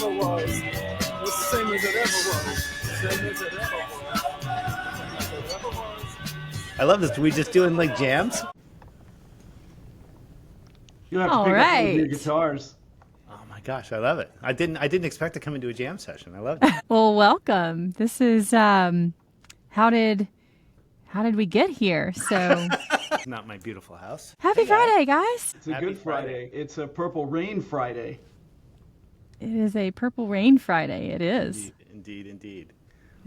ever was. The same as it ever was. Same as it ever was. I love this. Are we just doing like jams? You'll have to pick up one of your guitars. Oh my gosh, I love it. I didn't expect to come into a jam session. I loved it. Well, welcome. This is how did we get here? So Not my beautiful house. happy Friday, guys. It's a Happy good Friday. It's a Purple Rain Friday. It is a Purple Rain Friday. It is. Indeed.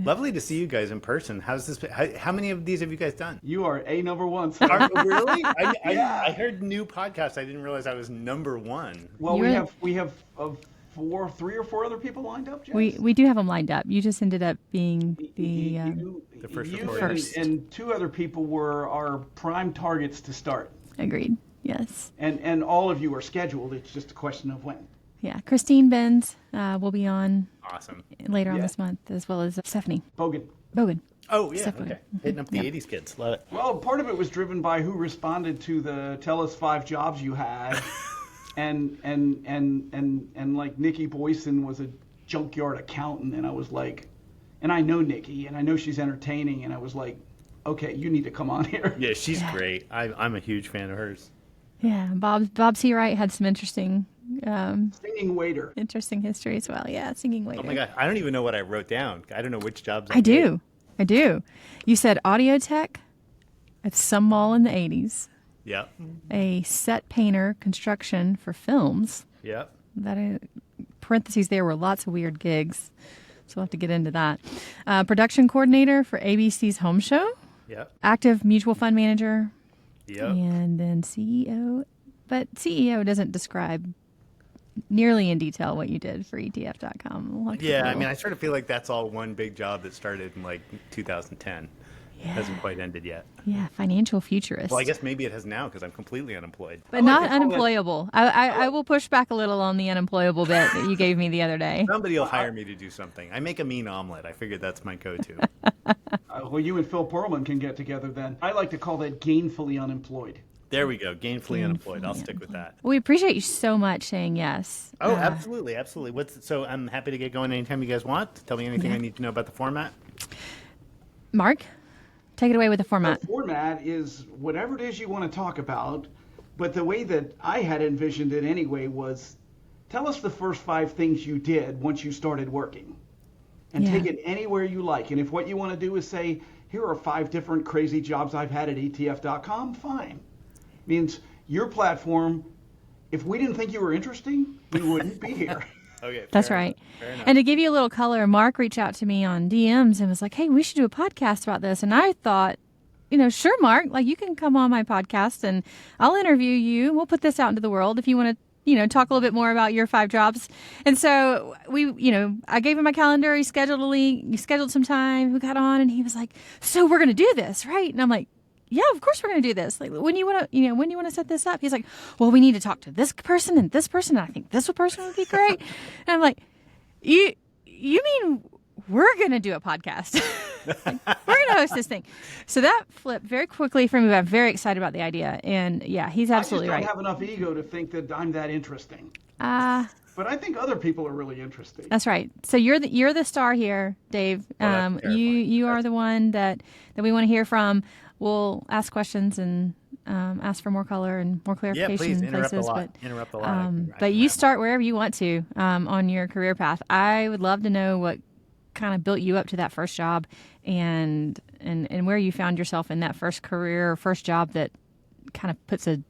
Lovely to see you guys in person. How's this? How many of these have you guys done? You are a number one. Really? Yeah. I heard new podcasts. I didn't realize I was number one. Well, we have 3 or 4 other people lined up, Jess. We do have them lined up. You just ended up being the first you reporter. and 2 other people were our prime targets to start. agreed. Yes. And all of you are scheduled. It's just a question of when. Yeah. Christine Benz will be on Awesome. later on Yeah. this month, as well as Stephanie Bogan. Bogan. Oh yeah. Definitely. Okay. Hitting up the '80s kids. Love it. Well, part of it was driven by who responded to the "Tell us 5 jobs you had," and like Nikki Boyson was a junkyard accountant, and I was like, and I know Nikki, and I know she's entertaining, and I was like, okay, you need to come on here. Yeah, she's great. I'm a huge fan of hers. Yeah. Bob Seawright had some interesting Singing waiter. history as well. Yeah. Singing waiter. Oh my gosh, I don't even know what I wrote down. I don't know which jobs I do. You said audio tech at some mall in the 80s. Yep. A set painter construction for films. Yep. That parentheses there were lots of weird gigs. So we'll have to get into that. Production coordinator for ABC's Home Show. Yep. Active mutual fund manager. Yep. And then CEO. But CEO doesn't describe nearly in detail what you did for ETF.com. We'll have to Yeah, get a I mean, little- I sort of feel like that's all one big job that started in like 2010. Hasn't quite ended yet. Yeah, financial futurist. Well, I guess maybe it has now because I'm completely unemployed. But not unemployable. I will push back a little on the unemployable bit that you gave me the other day. Somebody will hire me to do something. I make a mean omelet. I figured that's my go-to. Well, you and Phil Perlman can get together then. I like to call that gainfully unemployed. There we go. Gainfully unemployed. I'll stick with that. We appreciate you so much saying yes. Oh, absolutely. So I'm happy to get going anytime you guys want. Tell me anything I need to know about the format. Mark, take it away with the format. The format is whatever it is you want to talk about, but the way that I had envisioned it anyway was tell us the first 5 things you did once you started working. And take it anywhere you like. And if what you want to do is say, here are 5 different crazy jobs I've had at ETF.com, fine. Means your platform, if we didn't think you were interesting, we wouldn't be here. Okay. That's right. And to give you a little color, Mark reached out to me on DMs and was like, hey, we should do a podcast about this. And I thought, sure, Mark, like you can come on my podcast and I'll interview you. We'll put this out into the world if you want to, talk a little bit more about your 5 jobs. And so I gave him my calendar. He scheduled some time. We got on and he was like, so we're going to do this, right? And I'm like, yeah, of course we're going to do this. Like, when do you want to set this up? He's like, well, we need to talk to this person and this person. And I think this person would be great. And I'm like, you mean we're going to do a podcast? We're going to host this thing. So that flipped very quickly for me. I'm very excited about the idea. And yeah, he's absolutely right. I just don't have enough ego to think that I'm that interesting. But I think other people are really interesting. That's right. So you're the star here, Dave. You are the one that we want to hear from. We'll ask questions and ask for more color and more clarification. Yeah, please interrupt places, a lot. Interrupt a lot. But you start wherever you want to on your career path. I would love to know what kind of built you up to that first job and where you found yourself in that first career or first job that kind of puts a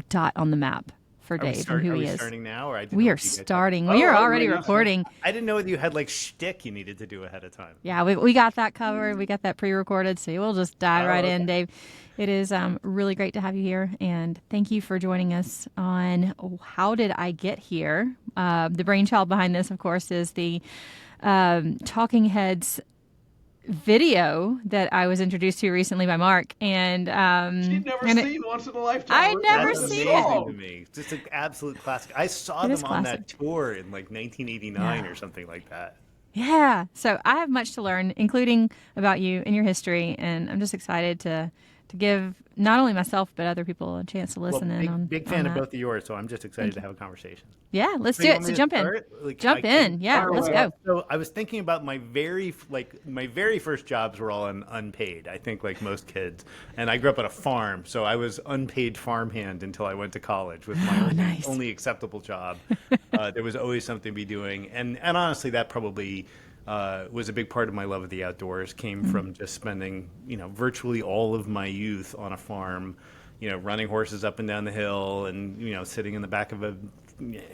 dot on the map for Dave and who he is. Are we starting now? Or we are starting. We are already recording. I didn't know whether you had like shtick you needed to do ahead of time. Yeah, we got that covered. We got that pre-recorded, so we'll just dive right in, Dave. It is really great to have you here, and thank you for joining us on How Did I Get Here? The brainchild behind this, of course, is the Talking Heads video that I was introduced to recently by Mark, and she'd never seen Once in a Lifetime. I'd never seen it. Amazing to me. Just an absolute classic. I saw them on that tour in like 1989 or something like that. Yeah. So I have much to learn, including about you and your history, and I'm just excited to to give not only myself but other people a chance to listen in on. Big fan on of that. both of yours, so I'm just excited to have a conversation. Yeah, let's So do you it. want So me to jump in. start? Like, Jump in. Yeah, Fire let's away. go. So I was thinking about my very first jobs were all unpaid. I think like most kids, and I grew up on a farm, so I was unpaid farmhand until I went to college with my only acceptable job. There was always something to be doing, and honestly, that probably was a big part of my love of the outdoors. Came from just spending virtually all of my youth on a farm, running horses up and down the hill, and sitting in the back of a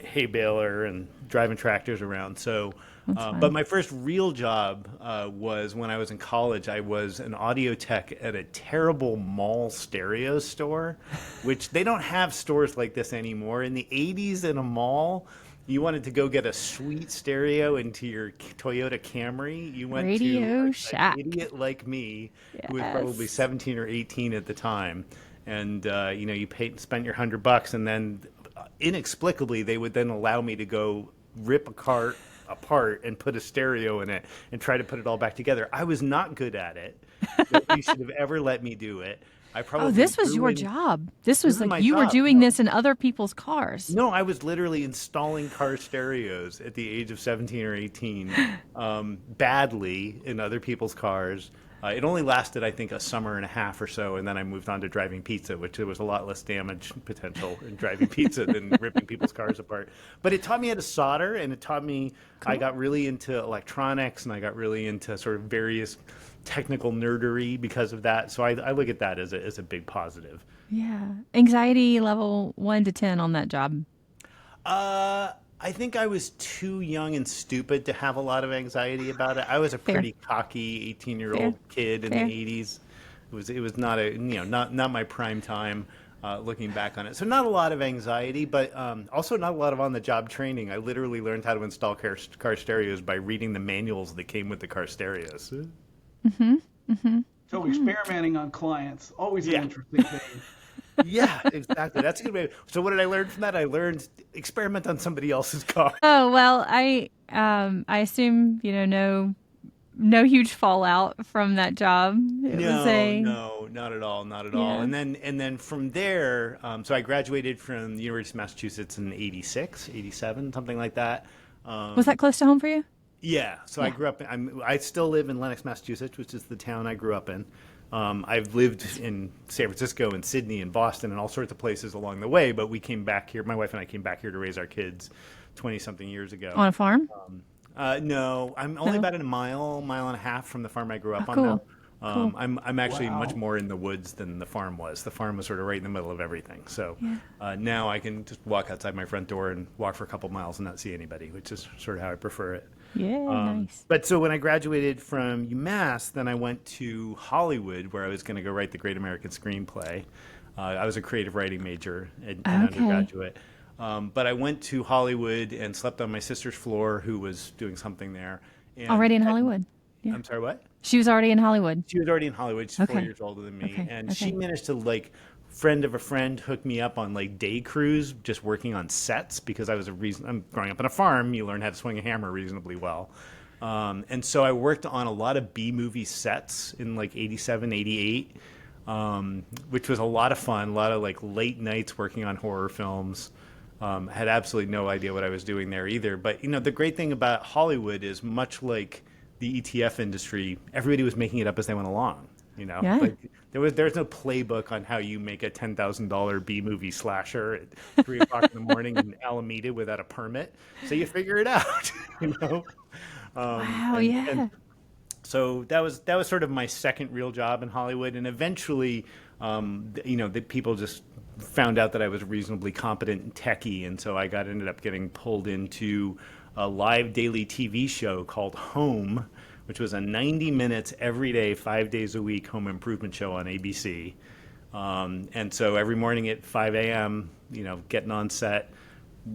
hay baler and driving tractors around. So, but my first real job was when I was in college. I was an audio tech at a terrible mall stereo store, which they don't have stores like this anymore. In the 80s in a mall, you wanted to go get a sweet stereo into your Toyota Camry. You went Radio to Shack. an idiot like me, who was Yes. probably 17 or 18 at the time. And, you spent your $100, and then inexplicably, they would then allow me to go rip a car apart and put a stereo in it and try to put it all back together. I was not good at it. Nobody should have ever let me do it. I probably This was your ruined- job. This was was my like you were job, doing no. this in other people's cars. No, I was literally installing car stereos at the age of 17 or 18, badly in other people's cars. It only lasted, I think, a summer and a half or so, and then I moved on to driving pizza, which there was a lot less damage potential in driving pizza than ripping people's cars apart. But it taught me how to solder, and it taught me, I got really into electronics, and I got really into sort of various technical nerdery because of that. So I look at that as a big positive. Yeah. Anxiety level 1 to 10 on that job. I think I was too young and stupid to have a lot of anxiety about it. I was a pretty cocky 18-year-old kid in the 80s. It was not not my prime time. Looking back on it, so not a lot of anxiety, but also not a lot of on-the-job training. I literally learned how to install car stereos by reading the manuals that came with the car stereos. So experimenting on clients, always an interesting thing. Yeah, exactly. That's a good way. So what did I learn from that? I learned experiment on somebody else's car. Oh, well, I assume, no huge fallout from that job. No, not at all, not at all. Yeah. And then from there, so I graduated from the University of Massachusetts in 86, 87, something like that. Was that close to home for you? Yeah. So I grew up. I still live in Lenox, Massachusetts, which is the town I grew up in. I've lived in San Francisco and Sydney and Boston and all sorts of places along the way, but we came back here. My wife and I came back here to raise our kids 20-something years ago. On a farm? No, I'm only about a mile and a half from the farm I grew up on cool. now. Cool. I'm actually much more in the woods than the farm was. The farm was sort of right in the middle of everything. So now I can just walk outside my front door and walk for a couple miles and not see anybody, which is sort of how I prefer it. Yeah, nice. But so when I graduated from UMass, then I went to Hollywood, where I was going to go write the Great American Screenplay. I was a creative writing major in undergraduate. But I went to Hollywood and slept on my sister's floor, who was doing something there. And Already in Hollywood? Yeah. I'm sorry, what? She was already in Hollywood. She was already in Hollywood. She's 4 Okay. years older than me. Okay, And she managed to, friend of a friend hook me up on, day crews, just working on sets, because I'm growing up on a farm. You learn how to swing a hammer reasonably well. And so I worked on a lot of B-movie sets in, 87, 88, which was a lot of fun, a lot of, late nights working on horror films. Had absolutely no idea what I was doing there either. But, the great thing about Hollywood is, much like the ETF industry, everybody was making it up as they went along. Yeah. There's no playbook on how you make a $10,000 B-movie slasher at 3 o'clock in the morning in Alameda without a permit. So you figure it out, Wow, and so that was sort of my second real job in Hollywood, and eventually, the people just found out that I was reasonably competent and techie, and so I ended up getting pulled into a live daily TV show called Home, which was a 90 minutes every day, 5 days a week home improvement show on ABC. And so every morning at 5 a.m., getting on set,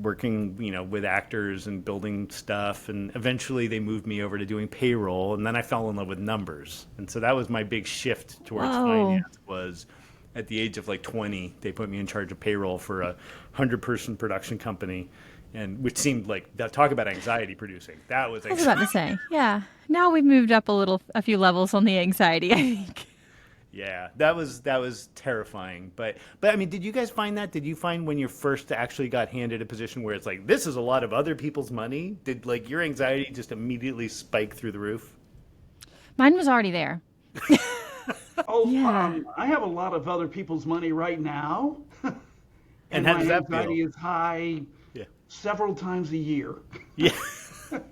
working, with actors and building stuff. And eventually they moved me over to doing payroll. And then I fell in love with numbers. And so that was my big shift towards finance, was at the age of 20, they put me in charge of payroll for a 100-person production company. And which seemed talk about anxiety producing. That was I was about to say, yeah. Now we've moved up a few levels on the anxiety, I think. Yeah, that was terrifying. But I mean, did you guys find that? Did you find when you first actually got handed a position where it's like this is a lot of other people's money? Did like your anxiety just immediately spike through the roof? Mine was already there. Oh, Yeah. I have a lot of other people's money right now, And and how my does that feel? anxiety is high Yeah. several times a year. Yeah.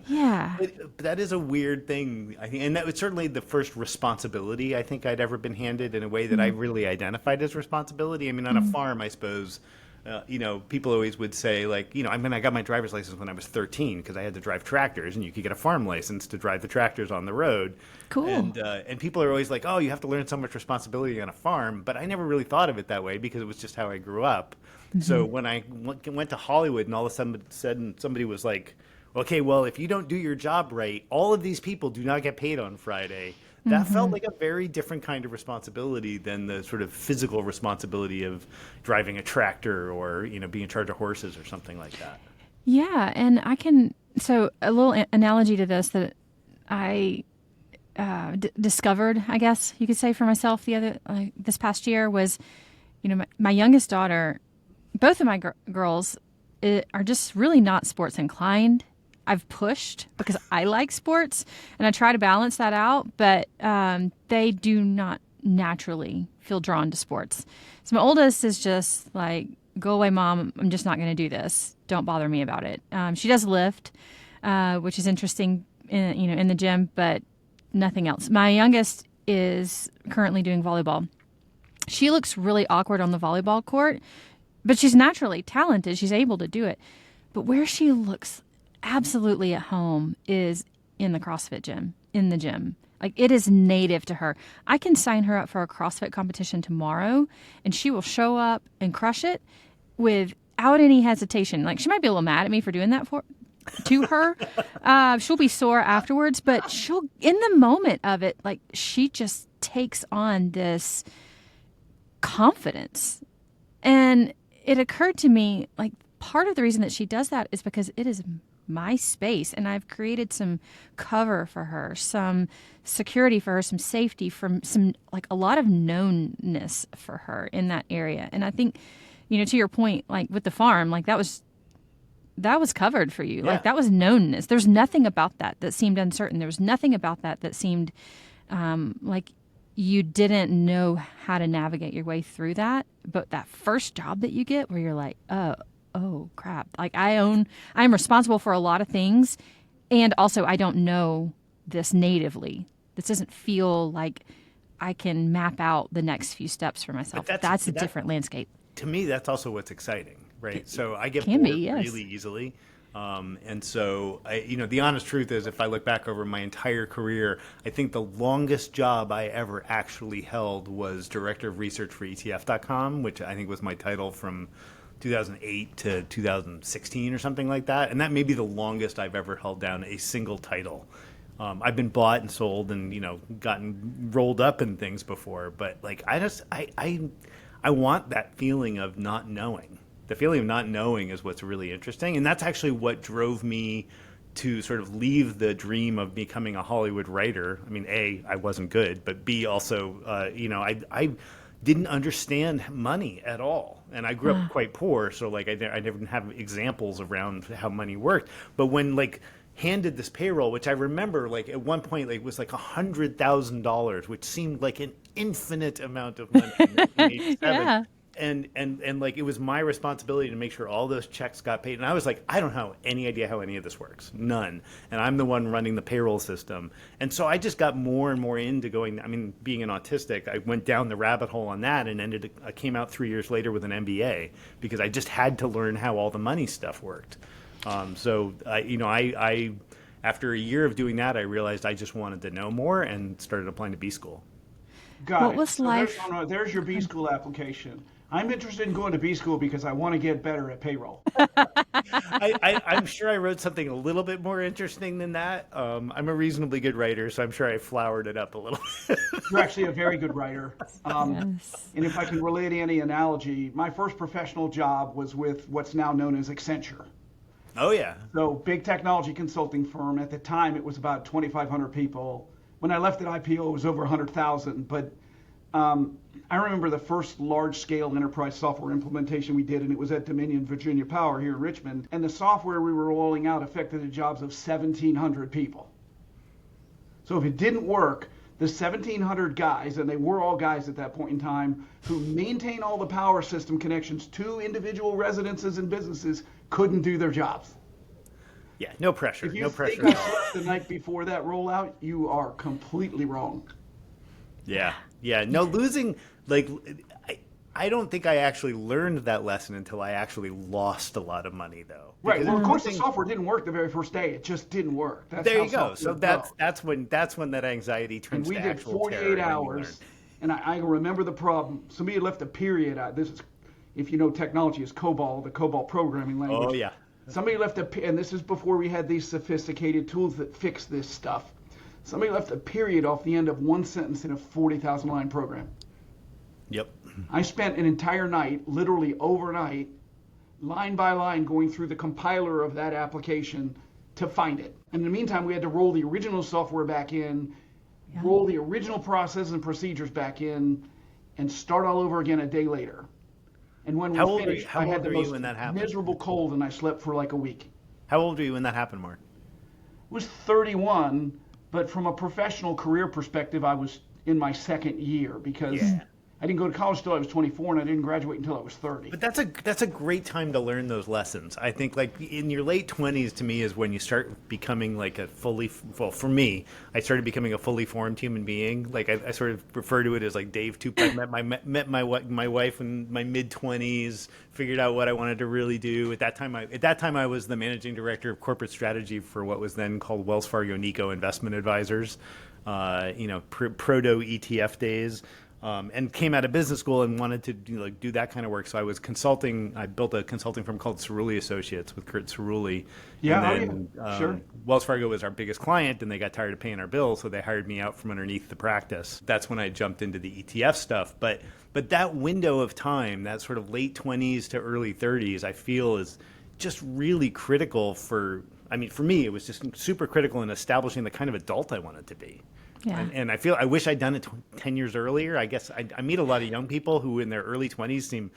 Yeah. But that is a weird thing, I think, and that was certainly the first responsibility I think I'd ever been handed in a way that I really identified as responsibility. I mean, on a farm, I suppose, people always would say, like, I mean, I got my driver's license when I was 13 because I had to drive tractors, and you could get a farm license to drive the tractors on the road. Cool. And people are always like, oh, you have to learn so much responsibility on a farm, but I never really thought of it that way because it was just how I grew up. So when I went to Hollywood, and all of a sudden somebody was like, okay, well, if you don't do your job right, all of these people do not get paid on Friday. That felt like a very different kind of responsibility than the sort of physical responsibility of driving a tractor or, being in charge of horses or something like that. Yeah, and so a little analogy to this that I discovered, I guess you could say for myself this past year was, my youngest daughter, both of my girls are just really not sports inclined. I've pushed because I like sports and I try to balance that out, but they do not naturally feel drawn to sports. So my oldest is just like, go away, Mom. I'm just not going to do this. Don't bother me about it. She does lift, which is interesting, in the gym, but nothing else. My youngest is currently doing volleyball. She looks really awkward on the volleyball court, but she's naturally talented. She's able to do it. But where she looks absolutely at home is in the CrossFit gym, in the gym. Like, it is native to her. I can sign her up for a CrossFit competition tomorrow, and she will show up and crush it without any hesitation. Like, she might be a little mad at me for doing that to her. She'll be sore afterwards, but in the moment of it, like, she just takes on this confidence. And it occurred to me, like, part of the reason that she does that is because it is my space, and I've created some cover for her, some security for her, some safety, from some, like, a lot of knownness for her in that area. And I think, to your point, like with the farm, like that was covered for you. Yeah. Like, that was knownness. There's nothing about that seemed uncertain. There was nothing about that seemed like you didn't know how to navigate your way through that. But that first job that you get where you're like, oh crap. Like, I'm responsible for a lot of things. And also I don't know this natively. This doesn't feel like I can map out the next few steps for myself. That's a different landscape. To me, that's also what's exciting, right? So I get Can bored be, yes. really easily. And so, the honest truth is, if I look back over my entire career, I think the longest job I ever actually held was Director of Research for ETF.com, which I think was my title from 2008 to 2016 or something like that. And that may be the longest I've ever held down a single title. I've been bought and sold and, gotten rolled up in things before. But, like, I want that feeling of not knowing. The feeling of not knowing is what's really interesting. And that's actually what drove me to sort of leave the dream of becoming a Hollywood writer. I mean, A, I wasn't good, but B, also, I didn't understand money at all. And I grew up quite poor, so, like, I never have examples around how money worked. But when, like, handed this payroll, which I remember, like, at one point, like, it was like $100,000, which seemed like an infinite amount of money in 1987. Yeah. And like, it was my responsibility to make sure all those checks got paid. And I was like, I don't have any idea how any of this works. None. And I'm the one running the payroll system. And so I just got more and more into being an autistic, I went down the rabbit hole on that and I came out 3 years later with an MBA because I just had to learn how all the money stuff worked. So I after a year of doing that, I realized I just wanted to know more and started applying to B school. Got What it. was So life? there's your B school application. I'm interested in going to B school because I want to get better at payroll. I'm sure I wrote something a little bit more interesting than that. I'm a reasonably good writer, so I'm sure I flowered it up a little bit. You're actually a very good writer. Yes. And if I can relate any analogy, my first professional job was with what's now known as Accenture. Oh, yeah. So, big technology consulting firm. At the time, it was about 2,500 people. When I left at IPO, it was over 100,000. But I remember the first large-scale enterprise software implementation we did, and it was at Dominion Virginia Power here in Richmond. And the software we were rolling out affected the jobs of 1,700 people. So if it didn't work, the 1,700 guys, and they were all guys at that point in time, who maintain all the power system connections to individual residences and businesses, couldn't do their jobs. Yeah, no pressure. If you No think pressure I at all. slept the night before that rollout, you are completely wrong. Yeah. Yeah. No, losing, like, I don't think I actually learned that lesson until I actually lost a lot of money, though. Right. Because Well, of course, the losing- software didn't work the very first day. It just didn't work. That's There how you go. So software goes. that's when that anxiety turns And we to did actual 48 terror when you hours, and I remember the problem. Somebody had left a period out. This is, if you know technology, is COBOL, the COBOL programming language. learn. Oh yeah. Somebody left and this is before we had these sophisticated tools that fix this stuff. Somebody left a period off the end of one sentence in a 40,000 line program. Yep. I spent an entire night, literally overnight, line by line going through the compiler of that application to find it. And in the meantime, we had to roll the original software back in, roll the original processes and procedures back in, and start all over again a day later. And when How we old were you? finished, How I old had the were you most when that happened? miserable cold, and I slept for like a week. How old were you when that happened, Mark? I was 31, but from a professional career perspective, I was in my second year because Yeah. I didn't go to college till I was 24, and I didn't graduate until I was 30. But that's a great time to learn those lessons. I think like in your late 20s to me is when you start becoming like a well, for me, I started becoming a fully formed human being. Like I sort of refer to it as like Dave 2.0. I met my wife in my mid 20s, figured out what I wanted to really do. At that time I was the managing director of corporate strategy for what was then called Wells Fargo Nico Investment Advisors. Proto ETF days. And came out of business school and wanted to do that kind of work. So I was consulting. I built a consulting firm called Cerulli Associates with Kurt Cerulli. Yeah, and then, sure. Wells Fargo was our biggest client, and they got tired of paying our bills, so they hired me out from underneath the practice. That's when I jumped into the ETF stuff. But that window of time, that sort of late 20s to early 30s, I feel is just really critical for me, it was just super critical in establishing the kind of adult I wanted to be. Yeah. And I wish I'd done it 10 years earlier. I guess I meet a lot of young people who in their early 20s seem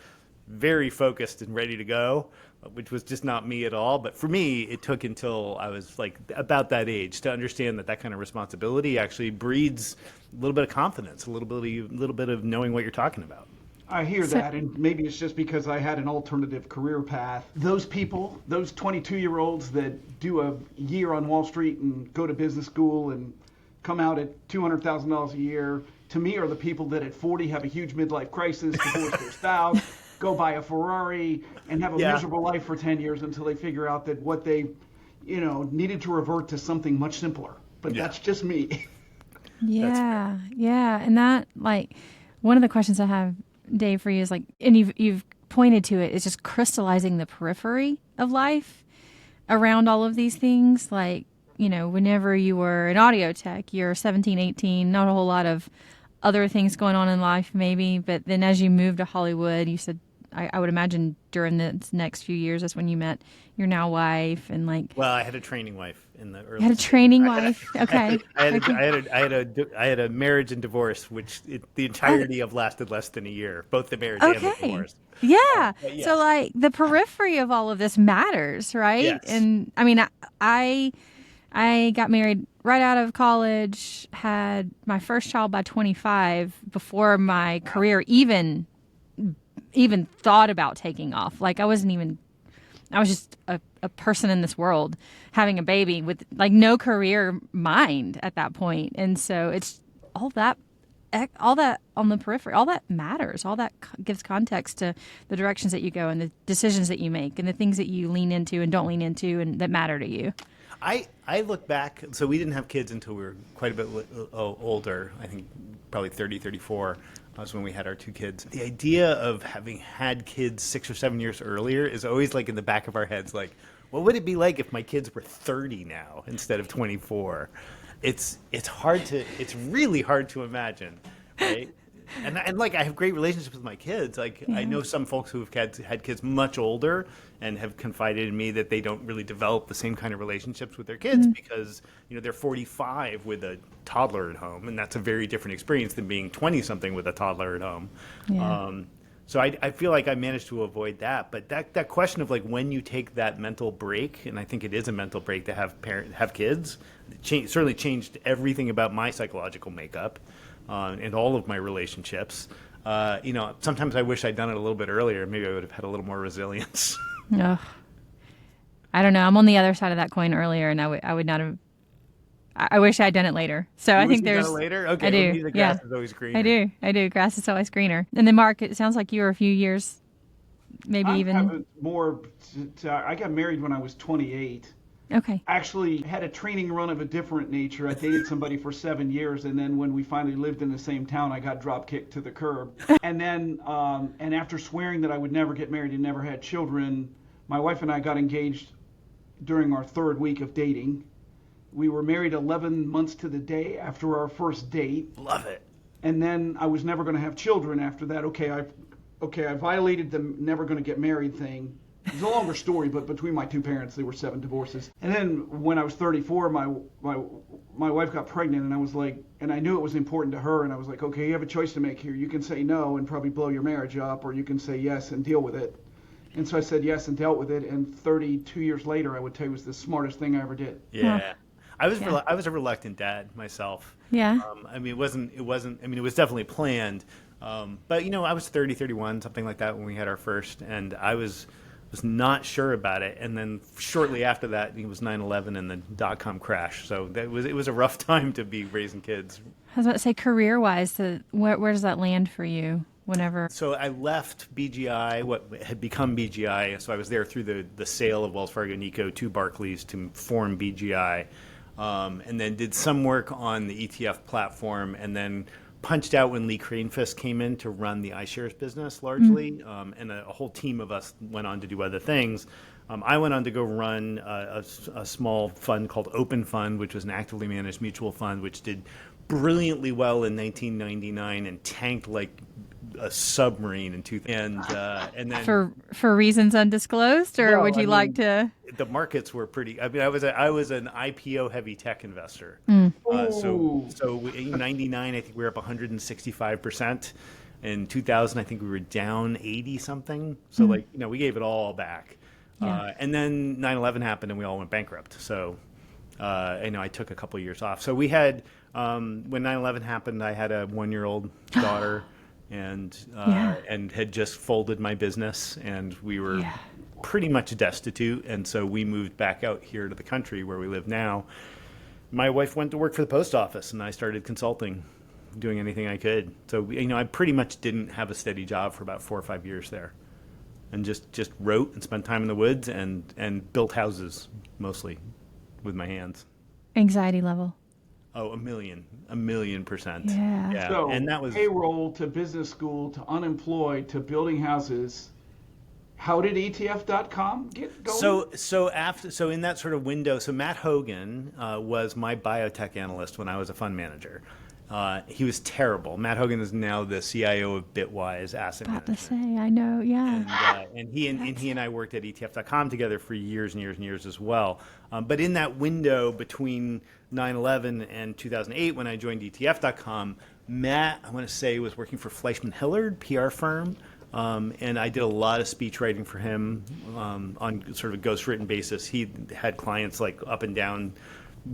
very focused and ready to go, which was just not me at all. But for me, it took until I was like about that age to understand that kind of responsibility actually breeds a little bit of confidence, a little bit of knowing what you're talking about. I hear that, and maybe it's just because I had an alternative career path. Those people, those 22-year-olds that do a year on Wall Street and go to business school and come out at $200,000 a year, to me are the people that at 40 have a huge midlife crisis, divorce their spouse, go buy a Ferrari, and have a miserable life for 10 years until they figure out that what they, needed to revert to something much simpler. But that's just me. Yeah, yeah. And that, like, one of the questions I have, Dave, for you is like, and you've pointed to it, is just crystallizing the periphery of life around all of these things. Like, whenever you were an audio tech, you're 17, 18, not a whole lot of other things going on in life maybe. But then as you moved to Hollywood, you said, I would imagine during the next few years, that's when you met your now wife and like. Well, I had a training wife in the early. You had a training wife. Okay. I had a marriage and divorce, which the entirety of lasted less than a year, both the marriage and the divorce. Yeah. Yes. So like the periphery of all of this matters, right? Yes. And I mean, I got married right out of college, had my first child by 25 before my career even thought about taking off. Like I was just a person in this world having a baby with like no career mind at that point. And so it's all that on the periphery, all that matters, all that gives context to the directions that you go and the decisions that you make and the things that you lean into and don't lean into and that matter to you. I look back, so we didn't have kids until we were quite a bit older, I think probably 30, 34 was when we had our two kids. The idea of having had kids 6 or 7 years earlier is always like in the back of our heads, like, what would it be like if my kids were 30 now instead of 24? It's really hard to imagine, right? And like I have great relationships with my kids. Like I know some folks who have had kids much older and have confided in me that they don't really develop the same kind of relationships with their kids because they're 45 with a toddler at home, and that's a very different experience than being 20 something with a toddler at home. Yeah. So I feel like I managed to avoid that. But that question of like when you take that mental break, and I think it is a mental break to have kids, certainly changed everything about my psychological makeup and all of my relationships. Sometimes I wish I'd done it a little bit earlier. Maybe I would have had a little more resilience. Ugh. I don't know. I'm on the other side of that coin earlier, and I would not have. I wish I'd done it later. So I think there's later. Okay, I do. Well, maybe the grass is always greener. I do. Grass is always greener. And then Mark, it sounds like you were a few years, maybe even more. I got married when I was 28. Okay. Actually, had a training run of a different nature. I dated somebody for 7 years, and then when we finally lived in the same town, I got drop kicked to the curb. And then, and after swearing that I would never get married and never had children, my wife and I got engaged during our 3rd week of dating. We were married 11 months to the day after our first date. Love it. And then I was never going to have children after that. I violated the never going to get married thing. It's a longer story, but between my two parents, there were 7 divorces. And then when I was 34, my wife got pregnant, and I was like, and I knew it was important to her, and I was like, okay, you have a choice to make here. You can say no and probably blow your marriage up, or you can say yes and deal with it. And so I said yes and dealt with it. And 32 years later, I would tell you it was the smartest thing I ever did. Yeah. I was a reluctant dad myself. Yeah. It was definitely planned. But I was 30, 31, something like that when we had our first, and I was not sure about it. And then shortly after that, it was 9/11 and the dot-com crash. So it was a rough time to be raising kids. I was about to say, career-wise, where does that land for you? Whenever. So I left BGI, what had become BGI. So I was there through the sale of Wells Fargo Nico to Barclays to form BGI. And then did some work on the ETF platform, and then punched out when Lee Cranefist came in to run the iShares business largely, and a whole team of us went on to do other things. I went on to go run a small fund called Open Fund, which was an actively managed mutual fund, which did brilliantly well in 1999 and tanked like a submarine in 2000. And then for reasons undisclosed, or would you like to? The markets were pretty. I was an IPO heavy tech investor. So in '99, I think we were up 165%. In 2000, I think we were down 80 something. So we gave it all back. Yeah. And then 9/11 happened, and we all went bankrupt. So I took a couple of years off. So we had when 9/11 happened, I had a 1-year-old daughter. And had just folded my business, and we were pretty much destitute, and so we moved back out here to the country where we live now. My wife went to work for the post office, and I started consulting, doing anything I could. So I pretty much didn't have a steady job for about 4 or 5 years there, and just wrote and spent time in the woods and built houses mostly with my hands. Anxiety level. Oh, a million %. Yeah. So and that was payroll to business school to unemployed to building houses. How did ETF.com get going? So in that sort of window, so Matt Hogan was my biotech analyst when I was a fund manager. He was terrible. Matt Hogan is now the CIO of Bitwise Asset Management. About to say, I know, yeah. And he and I worked at ETF.com together for years and years and years as well. But in that window between 9/11 and 2008, when I joined ETF.com, Matt, I want to say, was working for Fleischman Hillard, PR firm. And I did a lot of speech writing for him on sort of a ghostwritten basis. He had clients like up and down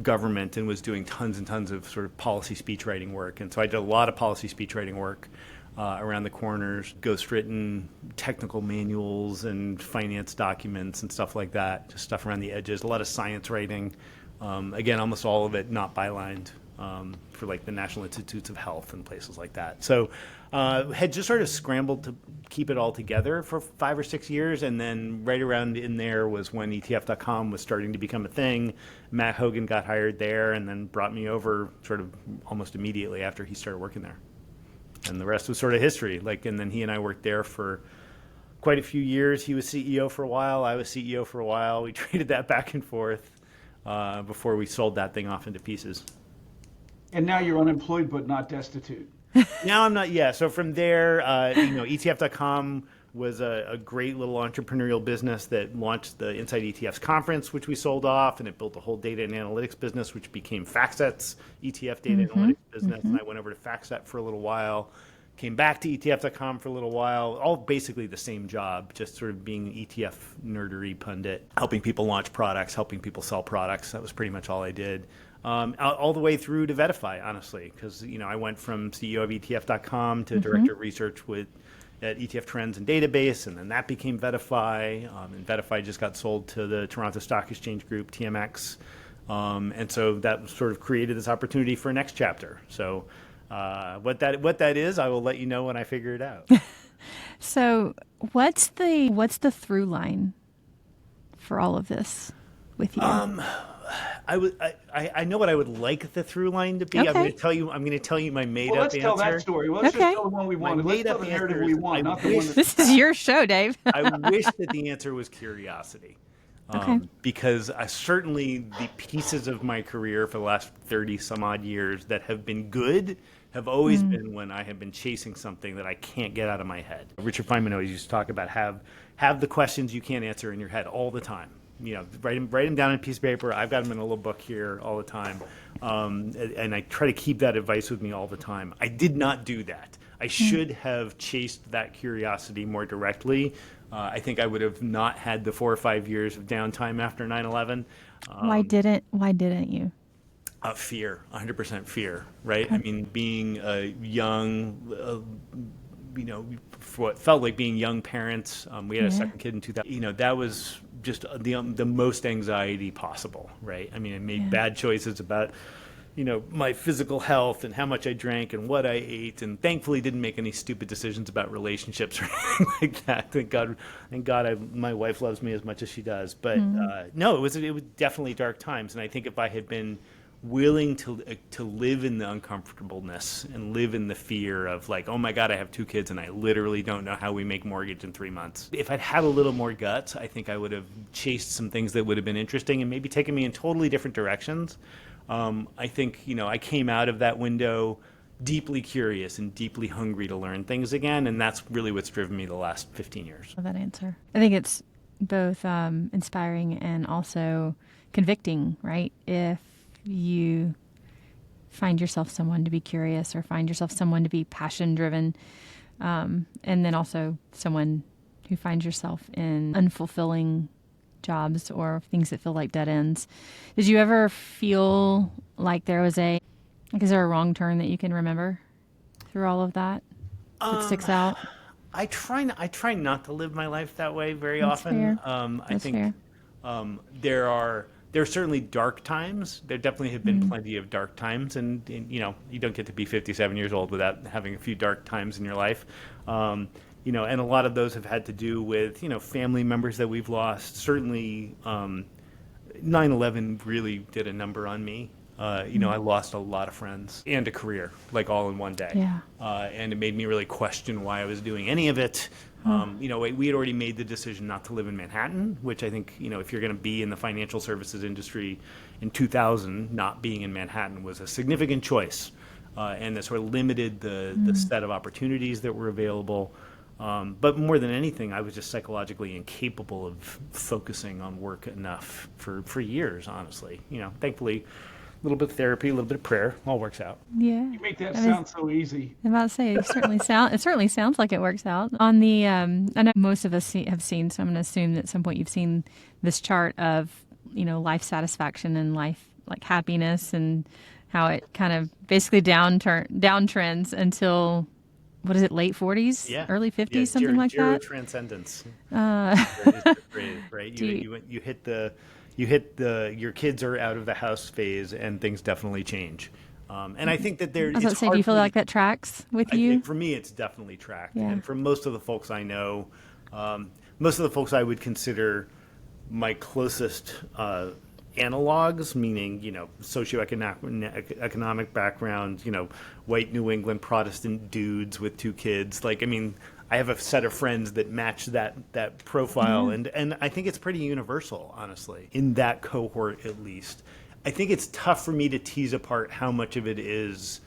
government and was doing tons and tons of sort of policy speech writing work. And so I did a lot of policy speech writing work around the corners, ghostwritten technical manuals and finance documents and stuff like that, just stuff around the edges, a lot of science writing. Again, almost all of it not bylined for like the National Institutes of Health and places like that. So had just sort of scrambled to keep it all together for 5 or 6 years, and then right around in there was when ETF.com was starting to become a thing. Matt Hogan got hired there and then brought me over sort of almost immediately after he started working there. And the rest was sort of history. And then he and I worked there for quite a few years. He was CEO for a while. I was CEO for a while. We traded that back and forth before we sold that thing off into pieces. And now you're unemployed but not destitute. Now I'm not. Yeah. So from there, ETF.com was a great little entrepreneurial business that launched the Inside ETFs conference, which we sold off, and it built a whole data and analytics business, which became FactSet's ETF data analytics business. And I went over to FactSet for a little while, came back to ETF.com for a little while, all basically the same job, just sort of being an ETF nerdery pundit, helping people launch products, helping people sell products. That was pretty much all I did. All the way through to Vetify, honestly, because I went from CEO of ETF.com to director of research at ETF Trends and Database, and then that became Vetify, and Vetify just got sold to the Toronto Stock Exchange Group, TMX, and so that sort of created this opportunity for a next chapter. So what that is, I will let you know when I figure it out. So what's the through line for all of this with you? I know what I would like the through line to be. Okay. I'm going to tell you my made up answer. Let's tell that story. Let's just tell the one we wanted. Let's tell the narrative we want, not the one that... This is your show, Dave. I wish that the answer was curiosity. Okay. Because certainly the pieces of my career for the last 30 some odd years that have been good have always been when I have been chasing something that I can't get out of my head. Richard Feynman always used to talk about have the questions you can't answer in your head all the time. Write them down on a piece of paper. I've got them in a little book here all the time. And I try to keep that advice with me all the time. I did not do that. I should have chased that curiosity more directly. I think I would have not had the 4 or 5 years of downtime after 9/11. Why didn't you? Fear, 100% fear, right? I mean, being a young, for what felt like being young parents. We had a second kid in 2000. That was just the most anxiety possible, right? I mean, I made bad choices about, my physical health and how much I drank and what I ate, and thankfully didn't make any stupid decisions about relationships or anything like that. Thank God, my wife loves me as much as she does. But no, it was definitely dark times, and I think if I had been willing to live in the uncomfortableness and live in the fear of like, oh my God, I have 2 kids and I literally don't know how we make mortgage in 3 months. If I'd had a little more guts, I think I would have chased some things that would have been interesting and maybe taken me in totally different directions. I think, I came out of that window deeply curious and deeply hungry to learn things again. And that's really what's driven me the last 15 years. Love that answer. I think it's both inspiring and also convicting, right? If you find yourself someone to be curious or find yourself someone to be passion driven, and then also someone who finds yourself in unfulfilling jobs or things that feel like dead ends. Did you ever feel like there was is there a wrong turn that you can remember through all of that sticks out? I try not to live my life that way very That's often. Fair. I think there are certainly dark times. There definitely have been plenty of dark times, and you don't get to be 57 years old without having a few dark times in your life. And a lot of those have had to do with family members that we've lost. Certainly, 9/11 really did a number on me. I lost a lot of friends and a career, like all in one day. Yeah. And it made me really question why I was doing any of it. We had already made the decision not to live in Manhattan, which I think, if you're going to be in the financial services industry in 2000, not being in Manhattan was a significant choice. And that sort of limited the set of opportunities that were available. But more than anything, I was just psychologically incapable of focusing on work enough for years, honestly. Thankfully, a little bit of therapy, a little bit of prayer, all works out. Yeah. You make that sound so easy. I'm about to say it certainly sounds like it works out. On the I know most of us have seen, so I'm going to assume that at some point you've seen this chart of life satisfaction and life like happiness and how it kind of basically downtrends until what is it, late 40s, early 50s, something like that. Transcendence. Right? You hit your kids are out of the house phase, and things definitely change. And I think that there. I was about to say, do you feel like that tracks with you? For me, it's definitely tracked, Yeah. and for most of the folks I know, most of the folks I would consider my closest analogs, meaning socioeconomic background, white New England Protestant dudes with 2 kids. I have a set of friends that match that profile, and I think it's pretty universal, honestly, in that cohort at least. I think it's tough for me to tease apart how much of it is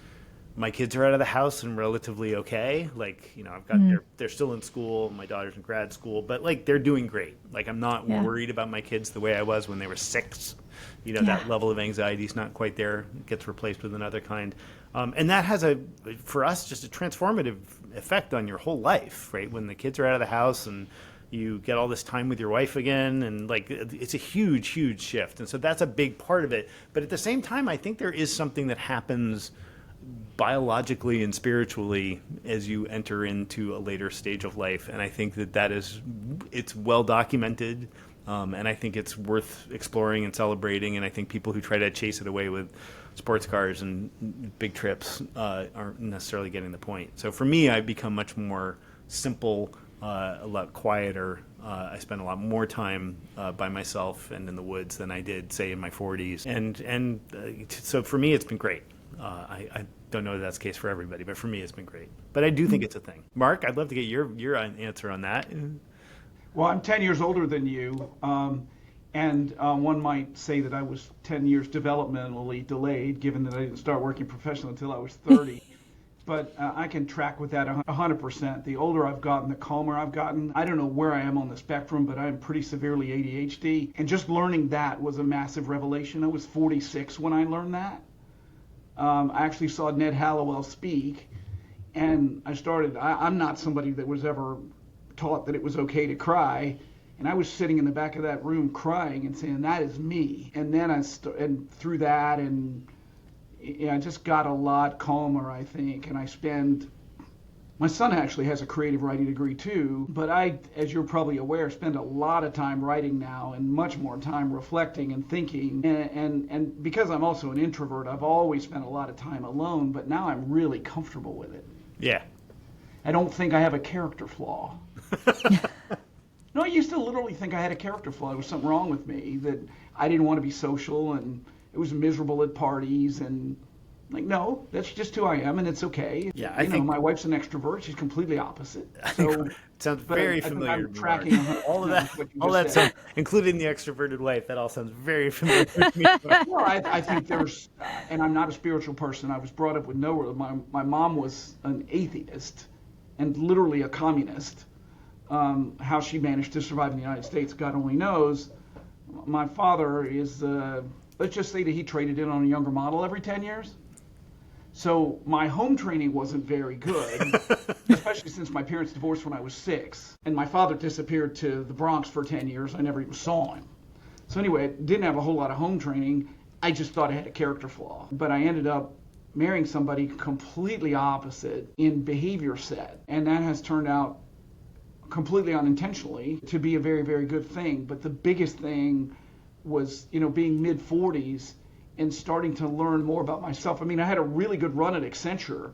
my kids are out of the house and relatively okay. Like, I've got they're still in school. My daughter's in grad school, but like they're doing great. Like I'm not worried about my kids the way I was when they were 6. That level of anxiety is not quite there. It gets replaced with another kind. And that has for us, just a transformative effect on your whole life, right? When the kids are out of the house and you get all this time with your wife again, and like it's a huge, huge shift. And so that's a big part of it. But at the same time, I think there is something that happens biologically and spiritually as you enter into a later stage of life. And I think it's well documented. And I think it's worth exploring and celebrating. And I think people who try to chase it away with sports cars and big trips aren't necessarily getting the point. So for me, I've become much more simple, a lot quieter. I spend a lot more time by myself and in the woods than I did, say, in my 40s. And so for me, it's been great. I don't know if that's the case for everybody, but for me, it's been great. But I do think it's a thing. Mark, I'd love to get your answer on that. Well, I'm 10 years older than you, and one might say that I was 10 years developmentally delayed, given that I didn't start working professionally until I was 30. But I can track with that 100%. The older I've gotten, the calmer I've gotten. I don't know where I am on the spectrum, but I'm pretty severely ADHD. And just learning that was a massive revelation. I was 46 when I learned that. I actually saw Ned Hallowell speak, and I'm not somebody that was ever taught that it was okay to cry, and I was sitting in the back of that room crying and saying, that is me. And then and through that, and I just got a lot calmer, I think. And my son actually has a creative writing degree too, but I, as you're probably aware, spend a lot of time writing now and much more time reflecting and thinking. And because I'm also an introvert, I've always spent a lot of time alone, but now I'm really comfortable with it. Yeah. I don't think I have a character flaw. No, I used to literally think I had a character flaw. There was something wrong with me, that I didn't want to be social, and it was miserable at parties, and like, no, that's just who I am, and it's okay. Yeah, I think my wife's an extrovert. She's completely opposite. So it sounds very familiar. I'm tracking all of that sounds, including the extroverted wife. That all sounds very familiar to me. Well, I think there's, and I'm not a spiritual person. I was brought up with my mom was an atheist and literally a communist. How she managed to survive in the United States, God only knows. My father is, let's just say that he traded in on a younger model every 10 years. So my home training wasn't very good, especially since my parents divorced when I was 6. And my father disappeared to the Bronx for 10 years. I never even saw him. So anyway, didn't have a whole lot of home training. I just thought I had a character flaw. But I ended up marrying somebody completely opposite in behavior set. And that has turned out completely unintentionally to be a very, very good thing. But the biggest thing was, being mid-40s and starting to learn more about myself. I mean, I had a really good run at Accenture,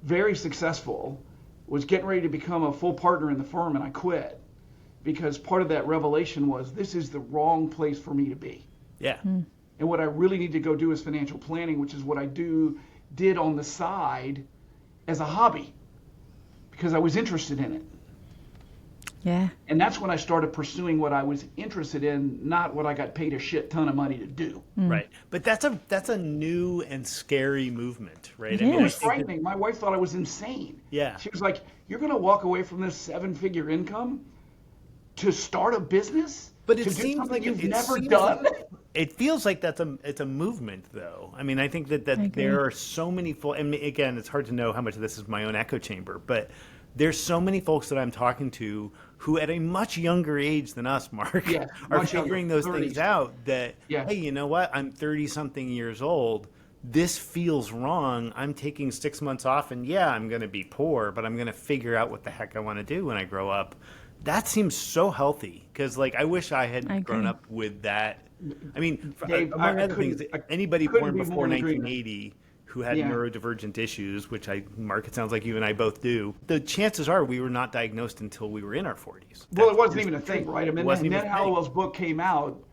very successful, was getting ready to become a full partner in the firm, and I quit because part of that revelation was this is the wrong place for me to be. Yeah. And what I really need to go do is financial planning, which is what I did on the side as a hobby because I was interested in it. Yeah. And that's when I started pursuing what I was interested in, not what I got paid a shit ton of money to do. Right. But that's a new and scary movement, right? It was frightening. My wife thought I was insane. Yeah. She was like, you're going to walk away from this 7-figure income to start a business? But it to seems do something like you've never done? It feels like it's a movement, though. I mean, I think that there are so many and again, it's hard to know how much of this is my own echo chamber, but there's so many folks that I'm talking to who at a much younger age than us, Mark, are figuring those things out that, hey, you know what? I'm 30-something years old. This feels wrong. I'm taking 6 months off, and I'm going to be poor, but I'm going to figure out what the heck I want to do when I grow up. That seems so healthy because, I wish I had grown up with that. I mean, Dave, among other things, anybody born before 1980 who had Yeah. neurodivergent issues, which Mark, it sounds like you and I both do, the chances are we were not diagnosed until we were in our 40s. Well, it wasn't even a thing, right? I mean, wasn't even Ned a thing. Hallowell's book came out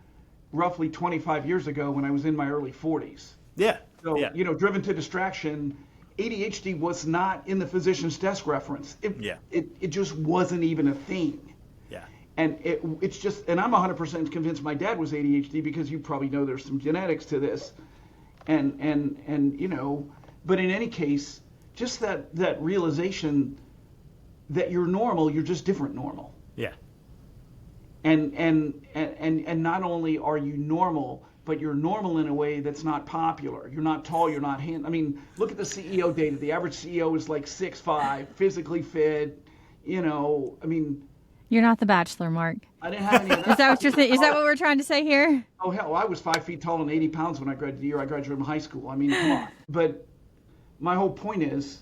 roughly 25 years ago when I was in my early 40s. Yeah. So, yeah. Driven to Distraction, ADHD was not in the physician's desk reference. It just wasn't even a thing. Yeah. And it's just, and I'm 100% convinced my dad was ADHD because you probably know there's some genetics to this. And But in any case, just that realization that you're normal, you're just different normal. Yeah. And not only are you normal, but you're normal in a way that's not popular. You're not tall, you're not I mean, look at the CEO data. The average CEO is like 6'5", physically fit, I mean. You're not the Bachelor, Mark. I didn't have any of that. Is that what you're saying? Is that what we're trying to say here? Oh, hell, I was 5 feet tall and 80 pounds when I graduated the year I graduated from high school. I mean, come on. But my whole point is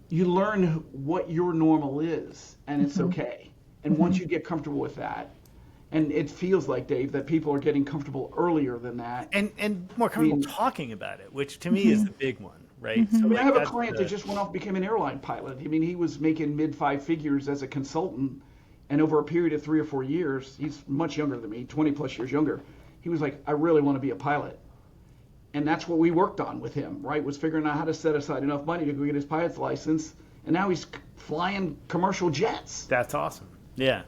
you learn what your normal is, and it's okay. And once you get comfortable with that, and it feels like, Dave, that people are getting comfortable earlier than that. And more comfortable talking about it, which to me is the big one, right? So I have a client that just went off and became an airline pilot. I mean, he was making mid-5 figures as a consultant, and over a period of 3 or 4 years, he's much younger than me, 20 plus years younger, he was like, I really want to be a pilot. And that's what we worked on with him, right? Was figuring out how to set aside enough money to go get his pilot's license, and now he's flying commercial jets. That's awesome. Yeah.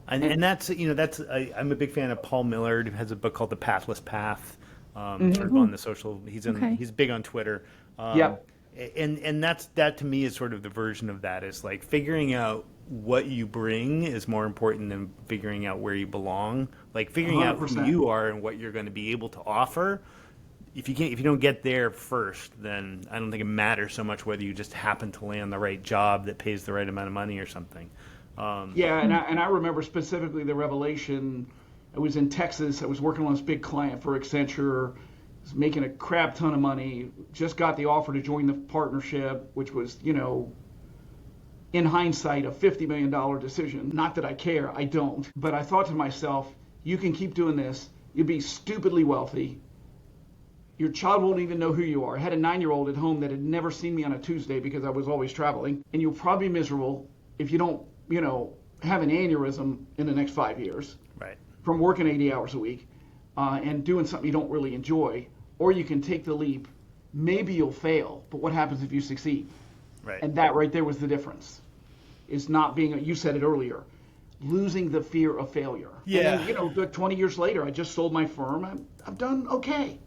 And that's, I'm a big fan of Paul Millard, who has a book called The Pathless Path, sort of on the social, he's big on Twitter. And that to me is sort of the version of that, is like figuring out what you bring is more important than figuring out where you belong. Like figuring 100%. Out who you are and what you're going to be able to offer. If you don't get there first, then I don't think it matters so much whether you just happen to land the right job that pays the right amount of money or something. And I remember specifically the revelation. I was in Texas. I was working on this big client for Accenture. Was making a crap ton of money. Just got the offer to join the partnership, which was, in hindsight, a $50 million decision. Not that I care, I don't. But I thought to myself, you can keep doing this. You'll be stupidly wealthy. Your child won't even know who you are. I had a 9-year-old at home that had never seen me on a Tuesday because I was always traveling. And you'll probably be miserable if you don't, have an aneurysm in the next 5 years. Right. From working 80 hours a week and doing something you don't really enjoy. Or you can take the leap. Maybe you'll fail, but what happens if you succeed? Right. And that right there was the difference. Is not being, you said it earlier, losing the fear of failure. Yeah. And 20 years later, I just sold my firm. I've done okay.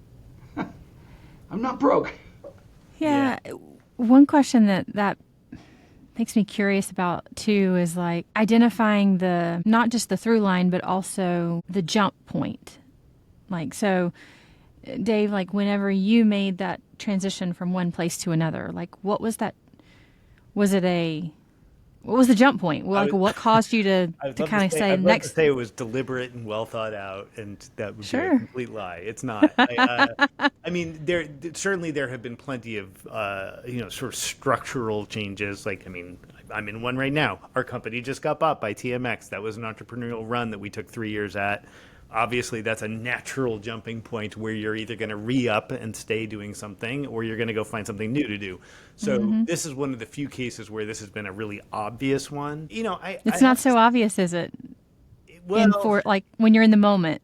I'm not broke. Yeah. One question that makes me curious about too is like identifying not just the through line, but also the jump point. Like, so Dave, like whenever you made that transition from one place to another, like what was that? What was the jump point? Like, what caused you to kind of say next? I'd say it was deliberate and well thought out, and that would be a complete lie. It's not. I mean, there have been plenty of sort of structural changes. Like, I mean, I'm in one right now. Our company just got bought by TMX. That was an entrepreneurial run that we took 3 years at. Obviously, that's a natural jumping point where you're either going to re-up and stay doing something, or you're going to go find something new to do. So this is one of the few cases where this has been a really obvious one. It's not so obvious, is it? Well, like when you're in the moment,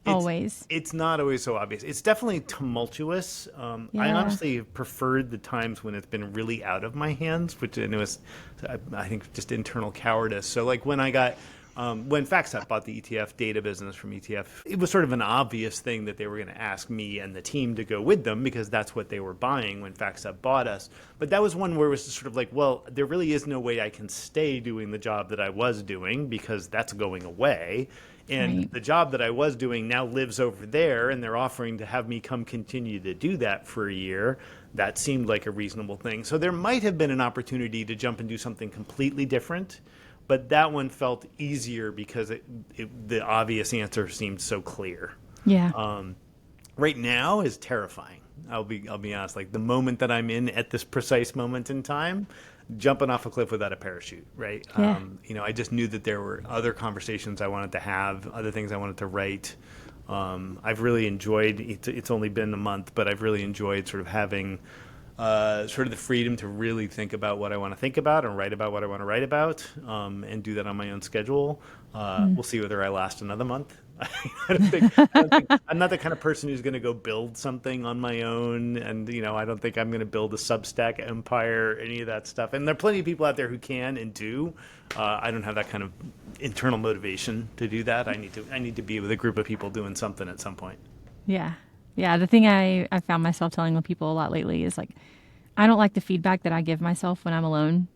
always. It's not always so obvious. It's definitely tumultuous. I honestly have preferred the times when it's been really out of my hands, which I think just internal cowardice. So like when FactSet bought the ETF data business from ETF, it was sort of an obvious thing that they were going to ask me and the team to go with them because that's what they were buying when FactSet bought us. But that was one where it was just sort of like, well, there really is no way I can stay doing the job that I was doing because that's going away. And the job that I was doing now lives over there, and they're offering to have me come continue to do that for a year. That seemed like a reasonable thing. So there might have been an opportunity to jump and do something completely different. But that one felt easier because the obvious answer seemed so clear. Yeah. Right now is terrifying. I'll be honest. Like the moment that I'm in at this precise moment in time, jumping off a cliff without a parachute. Right. Yeah. I just knew that there were other conversations I wanted to have, other things I wanted to write. I've really enjoyed. It's only been a month, but I've really enjoyed sort of having. Sort of the freedom to really think about what I want to think about and write about what I want to write about, and do that on my own schedule. We'll see whether I last another month. I'm not the kind of person who's going to go build something on my own, and I don't think I'm going to build a Substack empire, any of that stuff. And there are plenty of people out there who can and do. I don't have that kind of internal motivation to do that. I need to be with a group of people doing something at some point. Yeah. Yeah, the thing I found myself telling people a lot lately is like, I don't like the feedback that I give myself when I'm alone.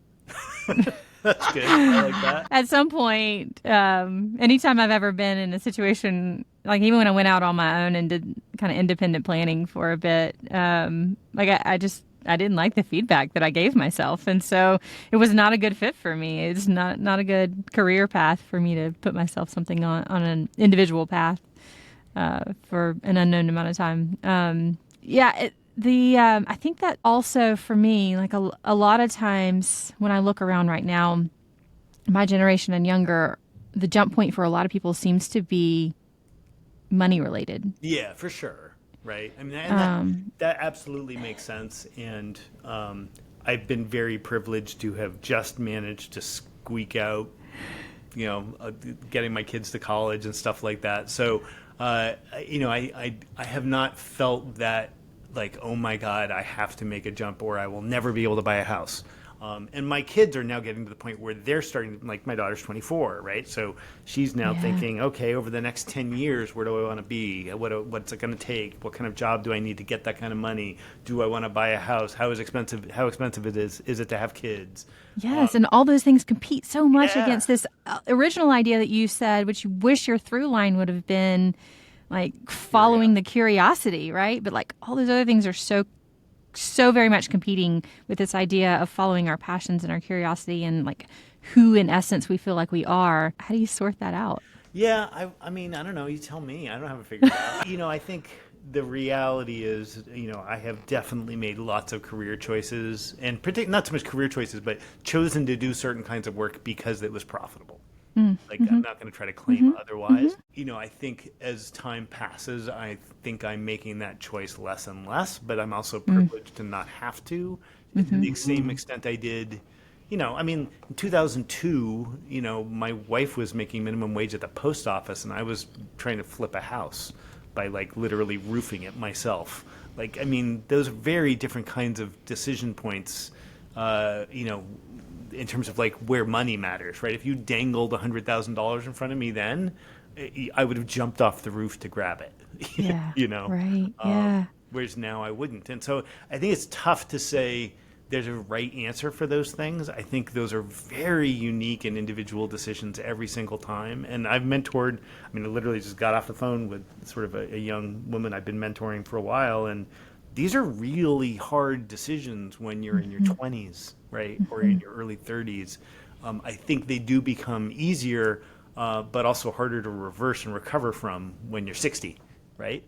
That's good. I like that. At some point, anytime I've ever been in a situation, like even when I went out on my own and did kind of independent planning for a bit, I didn't like the feedback that I gave myself, and so it was not a good fit for me. It's not a good career path for me to put myself something on an individual path for an unknown amount of time. I think that also for me, like a lot of times when I look around right now, my generation and younger, the jump point for a lot of people seems to be money related. Yeah, for sure. Right. I mean, and that absolutely makes sense. And I've been very privileged to have just managed to squeak out, getting my kids to college and stuff like that. So, I have not felt that like, oh my God, I have to make a jump or I will never be able to buy a house. And my kids are now getting to the point where they're starting, like my daughter's 24, right? So she's now thinking, okay, over the next 10 years, where do I want to be? What's it going to take? What kind of job do I need to get that kind of money? Do I want to buy a house? How expensive it is it to have kids? Yes, and all those things compete so much against this original idea that you said, which you wish your through line would have been like following the curiosity, right? But like all those other things are so very much competing with this idea of following our passions and our curiosity and like who in essence we feel like we are. How do you sort that out? Yeah, I mean, I don't know. You tell me. I don't have it figured out. I think the reality is, I have definitely made lots of career choices and not so much career choices, but chosen to do certain kinds of work because it was profitable. Like, I'm not going to try to claim otherwise. I think as time passes, I think I'm making that choice less and less, but I'm also privileged to not have to the same extent I did. In 2002, my wife was making minimum wage at the post office, and I was trying to flip a house by like literally roofing it myself. Like, I mean, those are very different kinds of decision points, in terms of like where money matters, right? If you dangled $100,000 in front of me then, I would have jumped off the roof to grab it. Yeah. Right. Yeah. Whereas now I wouldn't. And so I think it's tough to say there's a right answer for those things. I think those are very unique and individual decisions every single time. And I've mentored, I literally just got off the phone with sort of a young woman I've been mentoring for a while. And these are really hard decisions when you're in your 20s, right? Or in your early 30s. I think they do become easier, but also harder to reverse and recover from when you're 60, right?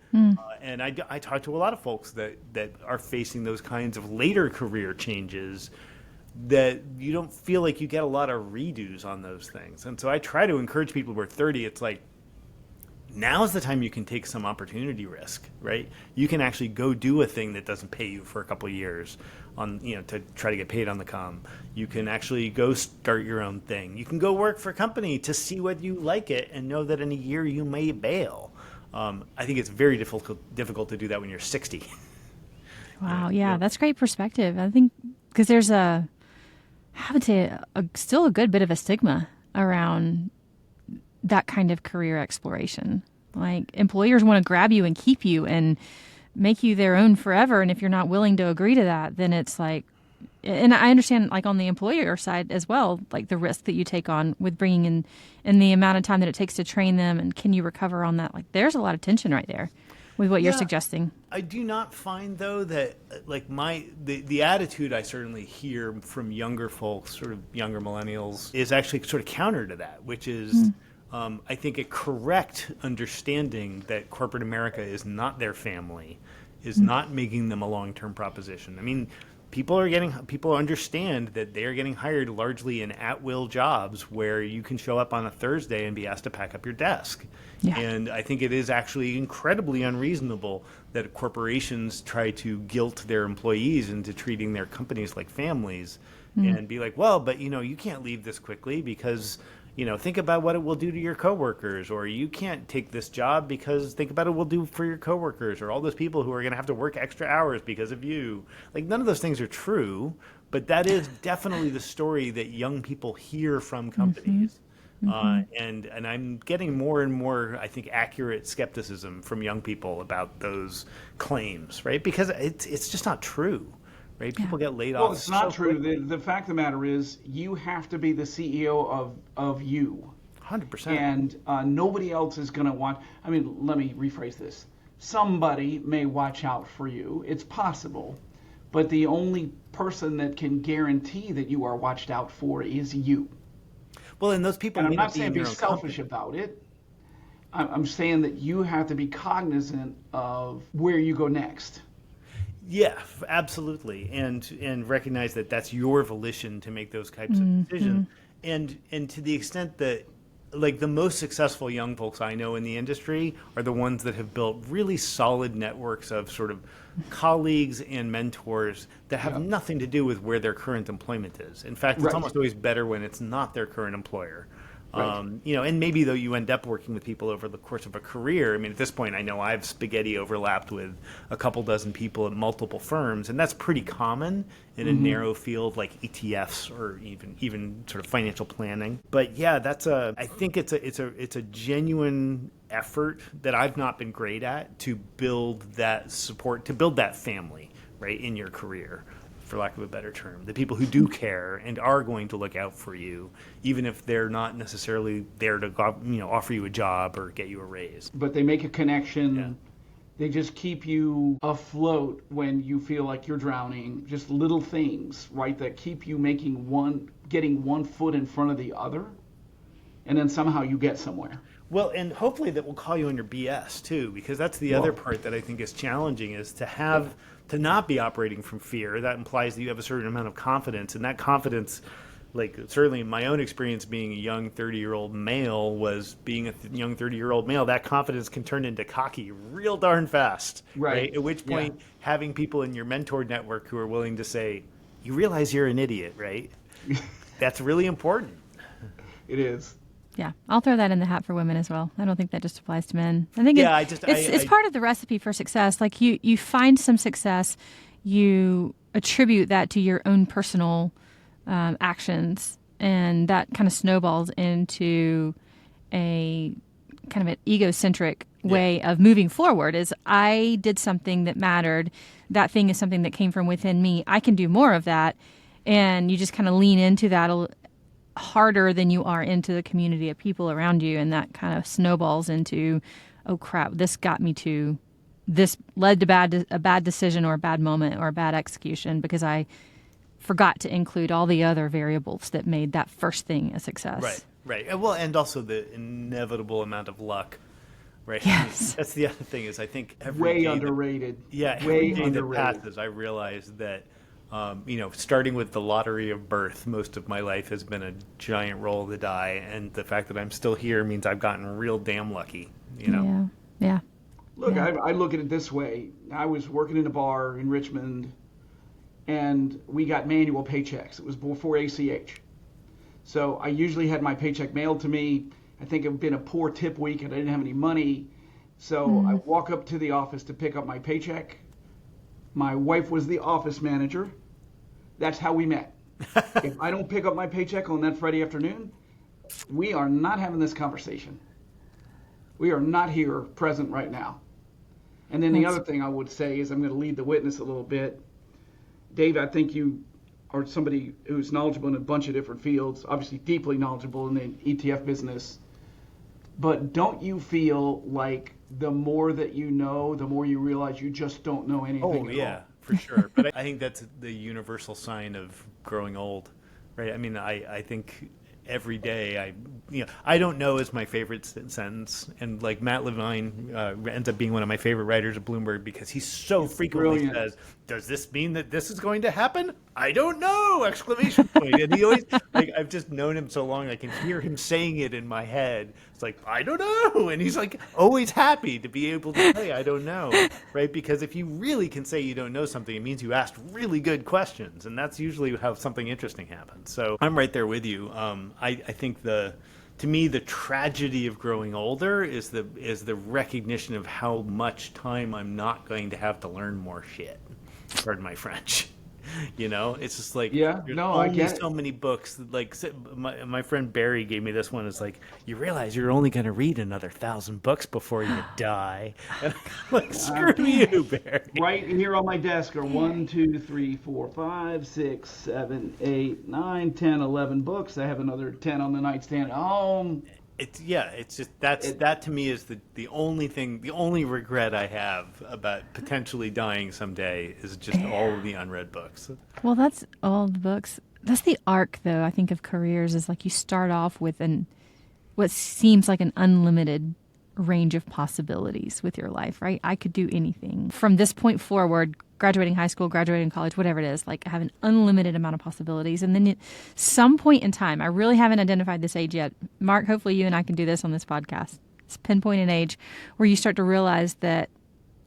And I talk to a lot of folks that are facing those kinds of later career changes that you don't feel like you get a lot of redos on those things. And so I try to encourage people who are 30, it's like, now's the time you can take some opportunity risk, right? You can actually go do a thing that doesn't pay you for a couple of years to try to get paid on the come. You can actually go start your own thing. You can go work for a company to see whether you like it and know that in a year you may bail. I think it's very difficult to do that when you're 60. Wow. Yeah. That's great perspective. I think because there's I would say still a good bit of a stigma around that kind of career exploration. Like employers want to grab you and keep you and make you their own forever. And if you're not willing to agree to that, then it's like, and I understand like on the employer side as well, like the risk that you take on with bringing in and the amount of time that it takes to train them. And can you recover on that? Like there's a lot of tension right there with what you're suggesting. I do not find though that like the attitude I certainly hear from younger folks, sort of younger millennials, is actually sort of counter to that, which is I think a correct understanding that corporate America is not their family, is not making them a long-term proposition. I mean, people understand that they are getting hired largely in at-will jobs where you can show up on a Thursday and be asked to pack up your desk. Yeah. And I think it is actually incredibly unreasonable that corporations try to guilt their employees into treating their companies like families and be like, well, but you can't leave this quickly because think about what it will do to your coworkers, or you can't take this job because think about what it will do for your coworkers, or all those people who are going to have to work extra hours because of you. Like none of those things are true, but that is definitely the story that young people hear from companies. And I'm getting more and more, I think, accurate skepticism from young people about those claims, right? Because it's just not true, right? People get laid off. Well, it's not so true. quickly. The fact of the matter is, you have to be the CEO of you. 100%. And nobody else is going to want. I mean, let me rephrase this. Somebody may watch out for you. It's possible. But the only person that can guarantee that you are watched out for is you. Well, and those people And I'm may not be saying in be their own selfish company. about it. I'm saying that you have to be cognizant of where you go next. Yeah, absolutely, and recognize that that's your volition to make those types of decisions, and to the extent that, like, the most successful young folks I know in the industry are the ones that have built really solid networks of sort of colleagues and mentors that have Yeah. nothing to do with where their current employment is. In fact, it's Right. almost always better when it's not their current employer. Right. And maybe though you end up working with people over the course of a career. I mean, at this point, I know I've spaghetti overlapped with a couple dozen people at multiple firms, and that's pretty common in a narrow field like ETFs or even sort of financial planning. But yeah, I think it's a genuine effort that I've not been great at to build that support, to build that family, right, in your career, for lack of a better term. The people who do care and are going to look out for you, even if they're not necessarily there to offer you a job or get you a raise. But they make a connection. Yeah. They just keep you afloat when you feel like you're drowning. Just little things, right, that keep you getting one foot in front of the other, and then somehow you get somewhere. Well, and hopefully that will call you on your BS too, because that's the other part that I think is challenging, is to not be operating from fear. That implies that you have a certain amount of confidence, and that confidence, like certainly in my own experience being a young 30-year-old male, was being a young 30-year-old male, that confidence can turn into cocky real darn fast. Right. At which point, having people in your mentor network who are willing to say, you realize you're an idiot, right? That's really important. It is. Yeah, I'll throw that in the hat for women as well. I don't think that just applies to men. I think it's part of the recipe for success. Like you find some success, you attribute that to your own personal actions, and that kind of snowballs into a kind of an egocentric way of moving forward. Is I did something that mattered. That thing is something that came from within me. I can do more of that, and you just kind of lean into that harder than you are into the community of people around you, and that kind of snowballs into, oh crap, this led to a bad decision or a bad moment or a bad execution because I forgot to include all the other variables that made that first thing a success. Right. Well, and also the inevitable amount of luck, right? Yes. That's the other thing, is I think every Way day underrated. every day underrated. that passes, I realize that starting with the lottery of birth, most of my life has been a giant roll of the die, and the fact that I'm still here means I've gotten real damn lucky. Yeah. Look, I look at it this way. I was working in a bar in Richmond, and we got manual paychecks. It was before ACH. So I usually had my paycheck mailed to me. I think it had been a poor tip week, and I didn't have any money. So I walk up to the office to pick up my paycheck. My wife was the office manager. That's how we met. If I don't pick up my paycheck on that Friday afternoon, we are not having this conversation. We are not here present right now. And then the other thing I would say is, I'm going to lead the witness a little bit. Dave, I think you are somebody who's knowledgeable in a bunch of different fields, obviously deeply knowledgeable in the ETF business. But don't you feel like the more that you know, the more you realize you just don't know anything at all? For sure. But I think that's the universal sign of growing old, right? I mean, I think every day I don't know is my favorite sentence, and like Matt Levine ends up being one of my favorite writers at Bloomberg because he so frequently says, does this mean that this is going to happen? I don't know! Exclamation point. And he always, like, I've just known him so long, I can hear him saying it in my head. It's like, I don't know! And he's like always happy to be able to say, I don't know, right? Because if you really can say you don't know something, it means you asked really good questions, and that's usually how something interesting happens. So I'm right there with you. I think to me, the tragedy of growing older is the recognition of how much time I'm not going to have to learn more shit. Pardon my French. It's just like Yeah, there's no, I only get it. so many books. Like my friend Barry gave me this one. It's like, you realize you're only going to read another 1,000 books before you die. And I'm like, screw you, Barry. Right here on my desk are 1, 2, 3, 4, 5, 6, 7, 8, 9, 10, 11 books. I have another 10 on the nightstand at home. It's just that to me is the only thing, the only regret I have about potentially dying someday is just all of the unread books. Well, that's all the books. That's the arc, though, I think, of careers is like you start off with what seems like an unlimited range of possibilities with your life, right? I could do anything. From this point forward, graduating high school, graduating college, whatever it is, like I have an unlimited amount of possibilities. And then at some point in time, I really haven't identified this age yet. Mark, hopefully you and I can do this on this podcast. It's pinpoint an age where you start to realize that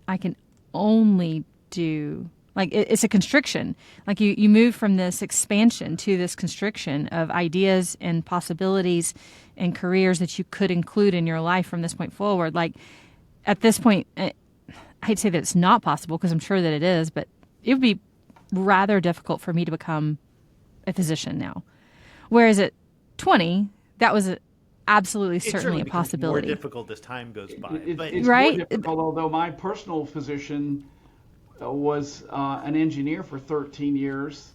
I can only do, like it's a constriction. Like you move from this expansion to this constriction of ideas and possibilities and careers that you could include in your life from this point forward. Like at this point, I hate to say that it's not possible because I'm sure that it is, but it would be rather difficult for me to become a physician now. Whereas at 20, that was absolutely certainly a possibility. More difficult as time goes by. It's right? more difficult, although my personal physician was an engineer for 13 years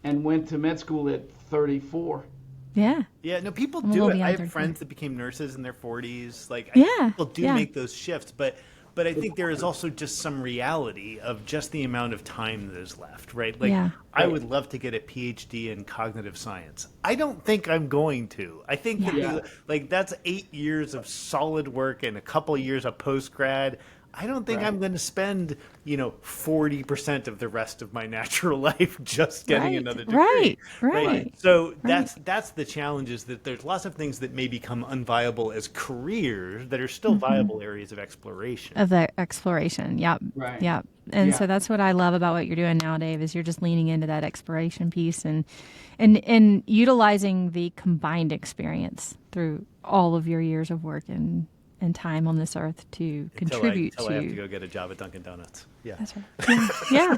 and went to med school at 34. Yeah. Yeah, no, people I'm a do little it. I beyond have 34. friends that became nurses in their 40s. Like, I Yeah, think people do yeah. make those shifts, but I think there is also just some reality of just the amount of time that is left, right? Like, Yeah. I would love to get a PhD in cognitive science. I don't think I'm going to. I think that, like, that's 8 years of solid work and a couple years of post-grad. I don't think I'm going to spend, 40% of the rest of my natural life just getting another degree. Right. So that's the challenge, is that there's lots of things that may become unviable as careers that are still viable areas of exploration. Of the exploration. Yep. Right. Yep. And Yeah. so that's what I love about what you're doing now, Dave, is you're just leaning into that exploration piece and utilizing the combined experience through all of your years of work and time on this earth to contribute until I have to go get a job at Dunkin' Donuts. Yeah. That's right. Yeah.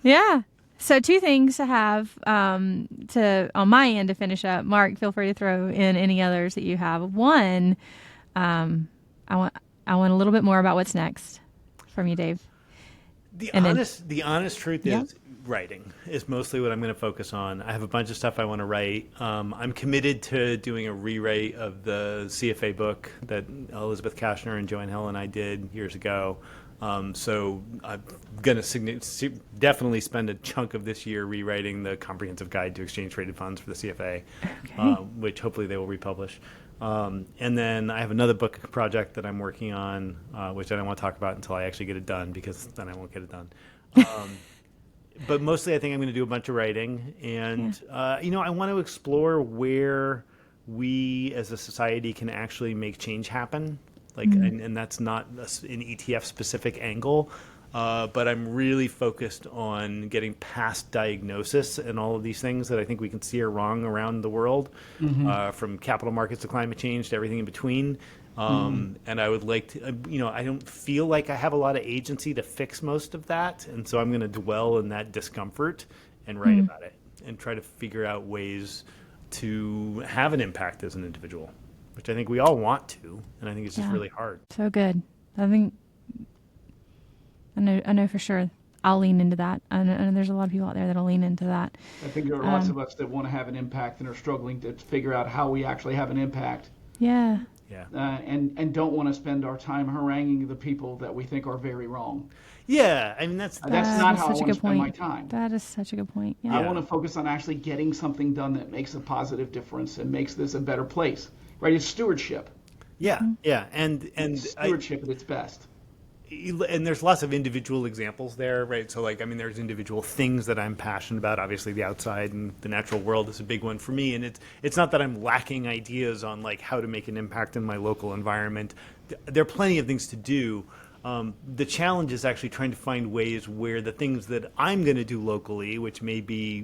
Yeah. So 2 things to have to on my end to finish up. Mark, feel free to throw in any others that you have. One, I want a little bit more about what's next from you, Dave. The And then- honest truth Yeah. is writing is mostly what I'm going to focus on. I have a bunch of stuff I want to write. I'm committed to doing a rewrite of the CFA book that Elizabeth Kashner and Joanne Hill and I did years ago. So I'm going to definitely spend a chunk of this year rewriting the Comprehensive Guide to Exchange Traded Funds for the CFA, which hopefully they will republish. And then I have another book project that I'm working on, which I don't want to talk about until I actually get it done, because then I won't get it done. But mostly I think I'm going to do a bunch of writing. And, I want to explore where we as a society can actually make change happen. Like, and that's not an ETF specific angle. But I'm really focused on getting past diagnosis and all of these things that I think we can see are wrong around the world, from capital markets to climate change to everything in between. And I would like to, I don't feel like I have a lot of agency to fix most of that. And so I'm going to dwell in that discomfort and write about it and try to figure out ways to have an impact as an individual, which I think we all want to. And I think it's just really hard. So good. I know for sure I'll lean into that. I know there's a lot of people out there that'll lean into that. I think there are lots of us that want to have an impact and are struggling to figure out how we actually have an impact. Yeah. Yeah. And don't want to spend our time haranguing the people that we think are very wrong. Yeah. I mean, that's not how I want to spend my time. That is such a good point. Yeah. I want to focus on actually getting something done that makes a positive difference and makes this a better place. Right? It's stewardship. Yeah. Yeah. And Stewardship at its best. And there's lots of individual examples there, right? So, there's individual things that I'm passionate about. Obviously, the outside and the natural world is a big one for me. And it's not that I'm lacking ideas on, how to make an impact in my local environment. There are plenty of things to do. The challenge is actually trying to find ways where the things that I'm going to do locally, which may be,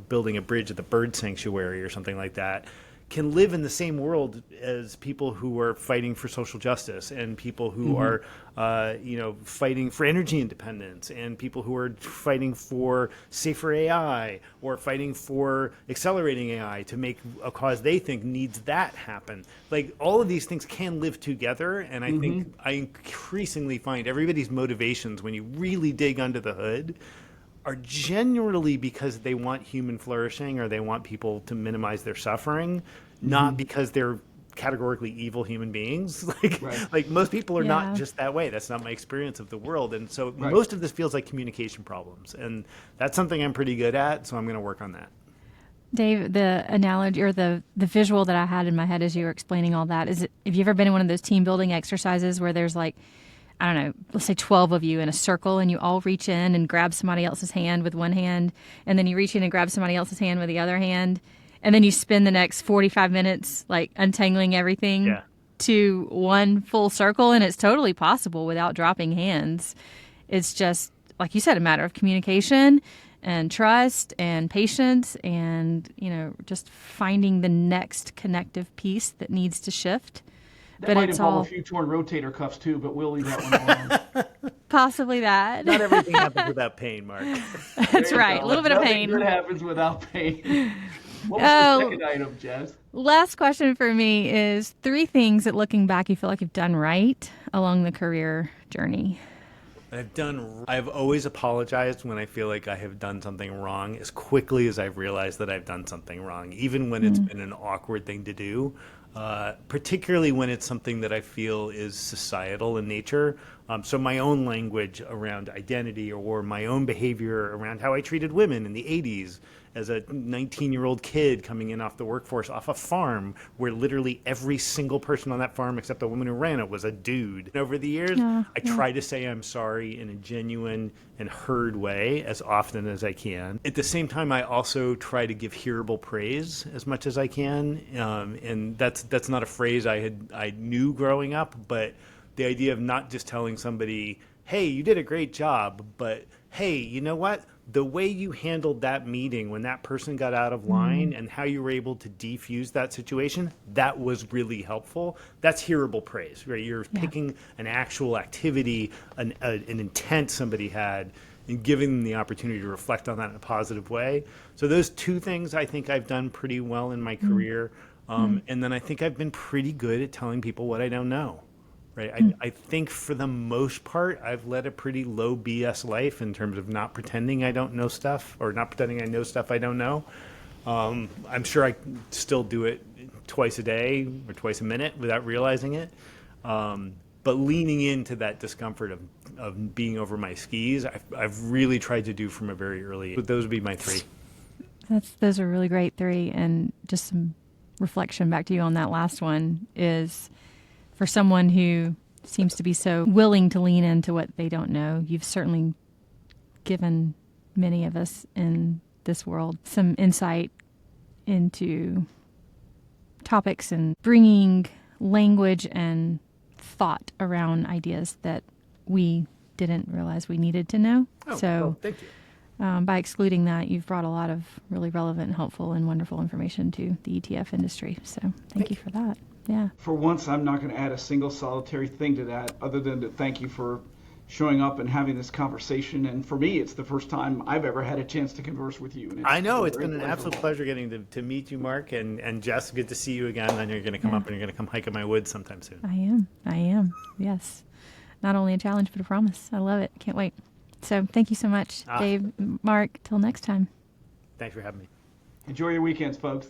building a bridge at the bird sanctuary or something like that, can live in the same world as people who are fighting for social justice and people who are, fighting for energy independence and people who are fighting for safer AI or fighting for accelerating AI to make a cause they think needs that happen. Like all of these things can live together. And I think I increasingly find everybody's motivations when you really dig under the hood are generally because they want human flourishing or they want people to minimize their suffering, not because they're categorically evil human beings. Like most people are not just that way. That's not my experience of the world. And so most of this feels like communication problems. And that's something I'm pretty good at. So I'm going to work on that. Dave, the analogy or the visual that I had in my head as you were explaining all that is, have you ever been in one of those team building exercises where there's like, I don't know, let's say 12 of you in a circle and you all reach in and grab somebody else's hand with one hand, and then you reach in and grab somebody else's hand with the other hand, and then you spend the next 45 minutes like untangling everything to one full circle, and it's totally possible without dropping hands. It's just, like you said, a matter of communication and trust and patience and, just finding the next connective piece that needs to shift. That might involve a few torn rotator cuffs too, but we'll leave that one alone. Possibly that. Not everything happens without pain, Mark. That's right. A little bit of pain. Nothing good happens without pain. What was the second item, Jess? Last question for me is 3 things that looking back you feel like you've done right along the career journey. I've always apologized when I feel like I have done something wrong as quickly as I've realized that I've done something wrong, even when it's been an awkward thing to do. Particularly when it's something that I feel is societal in nature. So my own language around identity or my own behavior around how I treated women in the 80s as a 19-year-old kid coming in off the workforce off a farm where literally every single person on that farm except the woman who ran it was a dude. And over the years, I try to say I'm sorry in a genuine and heard way as often as I can. At the same time, I also try to give hearable praise as much as I can. And that's not a phrase I knew growing up, but the idea of not just telling somebody, hey, you did a great job, but hey, you know what? The way you handled that meeting when that person got out of line and how you were able to defuse that situation, that was really helpful. That's hearable praise, right? You're picking an actual activity, an intent somebody had, and giving them the opportunity to reflect on that in a positive way. So those 2 things I think I've done pretty well in my career. And then I think I've been pretty good at telling people what I don't know. Right. I think for the most part, I've led a pretty low BS life in terms of not pretending I don't know stuff or not pretending I know stuff I don't know. I'm sure I still do it twice a day or twice a minute without realizing it. But leaning into that discomfort of being over my skis, I've really tried to do from a very early age. But those would be my 3. Those are really great 3. And just some reflection back to you on that last one is, for someone who seems to be so willing to lean into what they don't know, you've certainly given many of us in this world some insight into topics and bringing language and thought around ideas that we didn't realize we needed to know. Well, thank you. By excluding that, you've brought a lot of really relevant, helpful, and wonderful information to the ETF industry. So thank you for that. Yeah. For once, I'm not going to add a single solitary thing to that other than to thank you for showing up and having this conversation. And for me, it's the first time I've ever had a chance to converse with you. And I know. It's been an absolute pleasure getting to meet you, Mark. And Jess, good to see you again. I know you're going to come up and you're going to come hike in my woods sometime soon. I am. Yes. Not only a challenge, but a promise. I love it. Can't wait. So thank you so much, Dave, Mark. Till next time. Thanks for having me. Enjoy your weekends, folks.